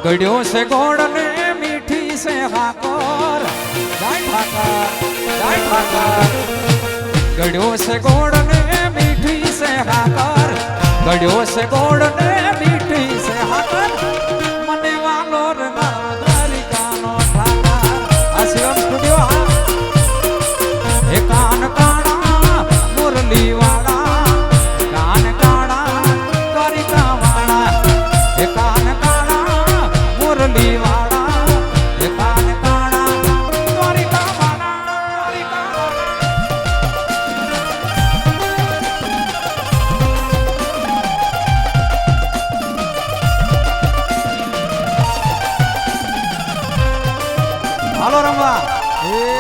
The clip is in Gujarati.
ગળ્યો છે ગોળ ને મીઠી છે હાકર જાય ઠાકર ગળ્યો છે ગોળ ને મીઠી છે હાકર ગળ્યો છે ગોળ ને મીઠી છે હાકર મને વાલો રે દ્વારિકાનો ઠાકર આ શિવમ સ્ટુડિયો એ કાન કાણા મુરલી વાળા કાન કાણા દ્વારિકા વાળા એ કાન કાણા મુરલી વાળા એ કાન કાણા દ્વારિકા વાળા હાલો રમવા એ